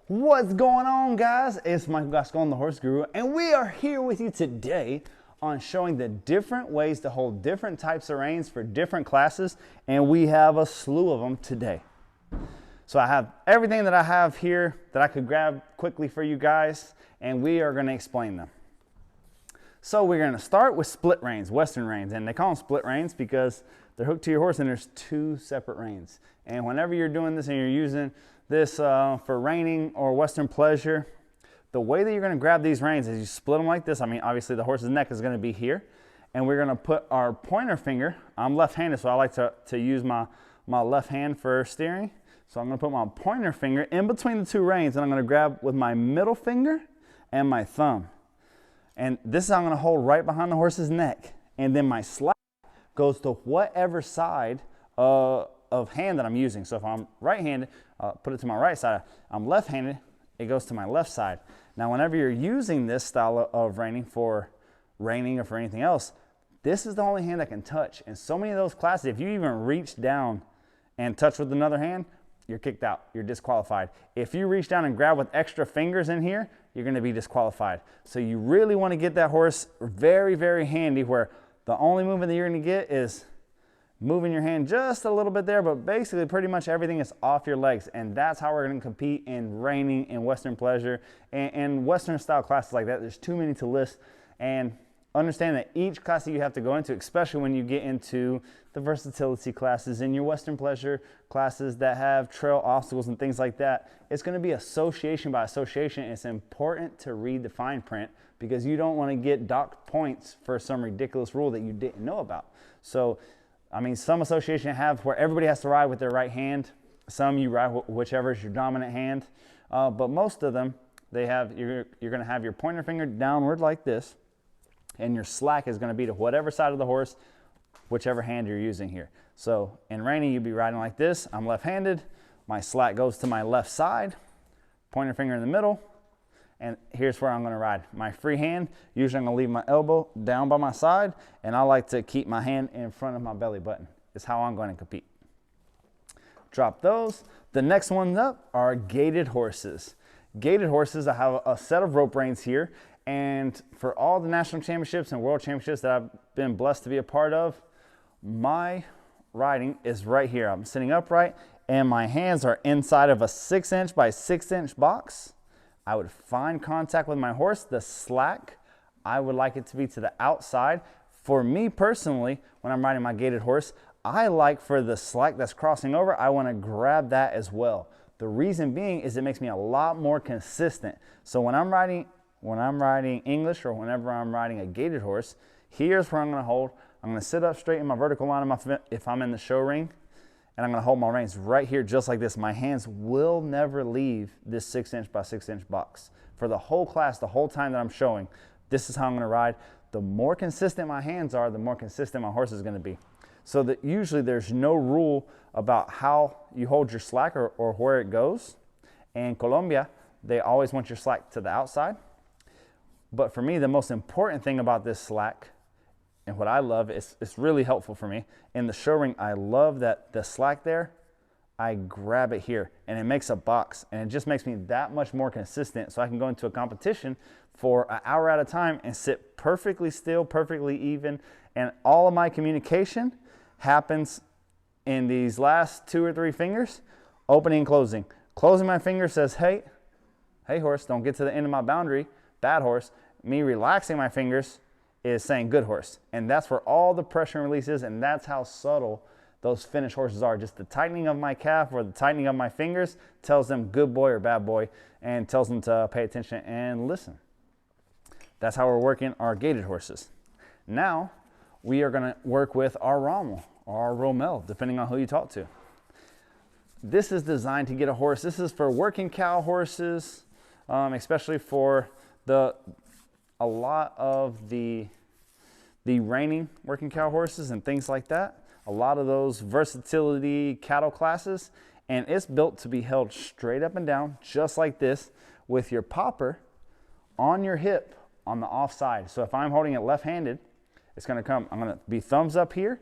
What's going on, guys? It's Michael Gascon, the Horse Guru, and we are here with you today on showing the different ways to hold different types of reins for different classes, and we have a slew of them today. So I have everything that I have here that I could grab quickly for you guys, and we are going to explain them. So we're going to start with split reins, Western reins, and they call them split reins because they're hooked to your horse and there's two separate reins. And whenever you're doing this and you're using this for reining or Western pleasure, the way that you're going to grab these reins is you split them like this. I mean, obviously the horse's neck is going to be here, and we're going to put our pointer finger. I'm left-handed, so I like to use my left hand for steering. So I'm going to put my pointer finger in between the two reins, and I'm going to grab with my middle finger and my thumb. And this is how I'm going to hold right behind the horse's neck. And then my slack goes to whatever side of hand that I'm using. So if I'm right-handed, put it to my right side. I'm left-handed, it goes to my left side. Now, whenever you're using this style of reining for reining or for anything else, this is the only hand that can touch. And so many of those classes, if you even reach down and touch with another hand, you're kicked out, you're disqualified. If you reach down and grab with extra fingers in here, you're gonna be disqualified. So you really wanna get that horse very, very handy, where the only movement that you're gonna get is moving your hand just a little bit there, but basically pretty much everything is off your legs. And that's how we're gonna compete in reining and Western pleasure and Western style classes like that. There's too many to list. And understand that each class that you have to go into, especially when you get into the versatility classes and your Western pleasure classes that have trail obstacles and things like that, it's going to be association by association. It's important to read the fine print because you don't want to get docked points for some ridiculous rule that you didn't know about. So, I mean, some association have where everybody has to ride with their right hand. Some you ride whichever is your dominant hand. But most of them, they have, you're going to have your pointer finger downward like this, and your slack is going to be to whatever side of the horse, whichever hand you're using here. So in reining, you'd be riding like this. I'm left-handed. My slack goes to my left side, pointer finger in the middle, and here's where I'm going to ride. My free hand, usually I'm going to leave my elbow down by my side, and I like to keep my hand in front of my belly button. Is how I'm going to compete. Drop those. The next ones up are gaited horses. Gaited horses, I have a set of rope reins here. And for all the national championships and world championships that I've been blessed to be a part of, my riding is right here. I'm sitting upright and my hands are inside of a 6-inch by 6-inch box. I would find contact with my horse. The slack, I would like it to be to the outside. For me personally, when I'm riding my gaited horse, I like for the slack that's crossing over, I want to grab that as well. The reason being is it makes me a lot more consistent. So when I'm riding English or whenever I'm riding a gaited horse, here's where I'm going to hold. I'm going to sit up straight in my vertical line of my foot if I'm in the show ring, and I'm going to hold my reins right here just like this. My hands will never leave this 6-inch by 6-inch box. For the whole class, the whole time that I'm showing, this is how I'm going to ride. The more consistent my hands are, the more consistent my horse is going to be. So that usually there's no rule about how you hold your slack or where it goes. In Colombia, they always want your slack to the outside. But for me, the most important thing about this slack, and what I love, it's really helpful for me. In the show ring, I love that the slack there, I grab it here, and it makes a box, and it just makes me that much more consistent, so I can go into a competition for an hour at a time and sit perfectly still, perfectly even, and all of my communication happens in these last 2 or 3 fingers, opening and closing. Closing my finger says, hey horse, don't get to the end of my boundary. Bad horse. Me relaxing my fingers is saying good horse. And that's where all the pressure and release is, and that's how subtle those finished horses are. Just the tightening of my calf or the tightening of my fingers tells them good boy or bad boy, and tells them to pay attention and listen. That's how we're working our gaited horses. Now we are going to work with our Romal or our Romel, depending on who you talk to. This is designed to get a horse. This is for working cow horses, especially for a lot of the reining working cow horses and things like that. A lot of those versatility cattle classes, and it's built to be held straight up and down, just like this, with your popper on your hip on the offside. So if I'm holding it left-handed, it's going to come. I'm going to be thumbs up here.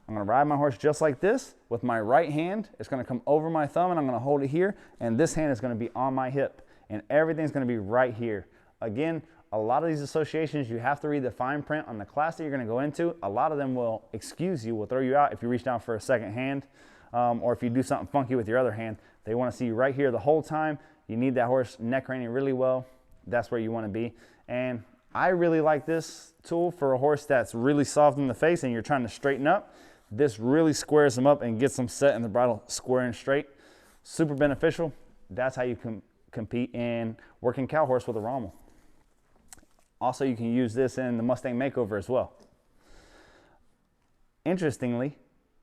I'm I'm gonna ride my horse just like this. With my right hand, it's gonna come over my thumb and I'm gonna hold it here, and this hand is gonna be on my hip, and everything's gonna be right here. Again, a lot of these associations, you have to read the fine print on the class that you're gonna go into. A lot of them will excuse you, will throw you out if you reach down for a second hand, or if you do something funky with your other hand. They wanna see you right here the whole time. You need that horse neck reining really well. That's where you wanna be. And I really like this tool for a horse that's really soft in the face and you're trying to straighten up. This really squares them up and gets them set in the bridle square and straight. Super beneficial. That's how you can compete in working cow horse with a Romal. Also, you can use this in the Mustang Makeover as well. Interestingly,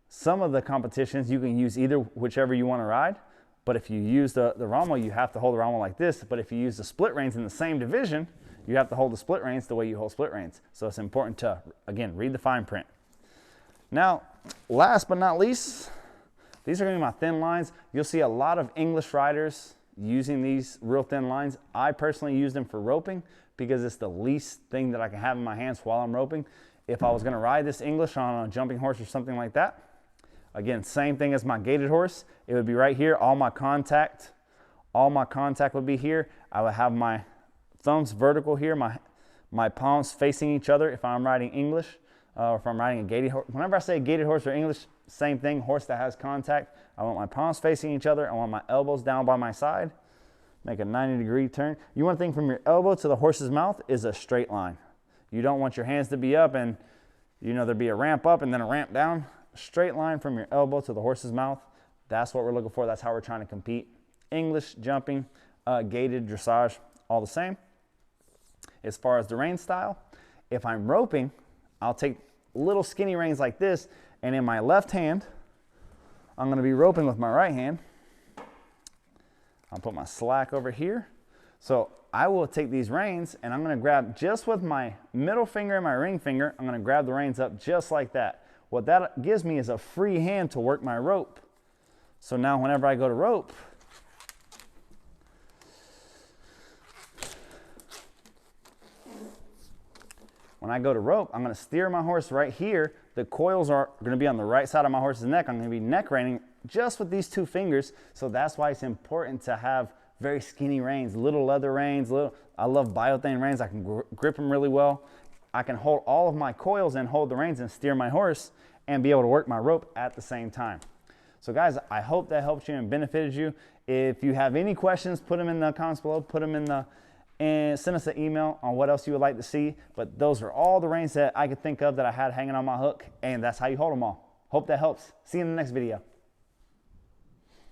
some of the competitions you can use either whichever you want to ride, but if you use the Romal, you have to hold the Romal like this. But if you use the split reins in the same division, you have to hold the split reins the way you hold split reins. So it's important to, again, read the fine print. Now, last but not least, these are going to be my thin lines. You'll see a lot of English riders using these real thin lines. I personally use them for roping because it's the least thing that I can have in my hands while I'm roping. If I was going to ride this English on a jumping horse or something like that, again, same thing as my gaited horse. It would be right here. All my contact would be here. I would have my thumbs vertical here, my palms facing each other if I'm riding English, or if I'm riding a gaited horse. Whenever I say gaited horse or English, same thing, horse that has contact. I want my palms facing each other. I want my elbows down by my side. Make a 90-degree turn. You want to think from your elbow to the horse's mouth is a straight line. You don't want your hands to be up and there'd be a ramp up and then a ramp down. Straight line from your elbow to the horse's mouth. That's what we're looking for. That's how we're trying to compete. English, jumping, gaited, dressage, all the same. As far as the rein style, if I'm roping, I'll take little skinny reins like this, and in my left hand, I'm going to be roping with my right hand. I'll put my slack over here. So I will take these reins, and I'm going to grab just with my middle finger and my ring finger, I'm going to grab the reins up just like that. What that gives me is a free hand to work my rope. So now whenever I go to rope, I'm going to steer my horse right here. The coils are going to be on the right side of my horse's neck. I'm going to be neck reining just with these two fingers. So that's why it's important to have very skinny reins, little leather reins. I love biothane reins. I can grip them really well. I can hold all of my coils and hold the reins and steer my horse and be able to work my rope at the same time. So guys, I hope that helped you and benefited you. If you have any questions, put them in the comments below, and send us an email on what else you would like to see. But those are all the reins that I could think of that I had hanging on my hook, and that's how you hold them all. Hope that helps. See you in the next video.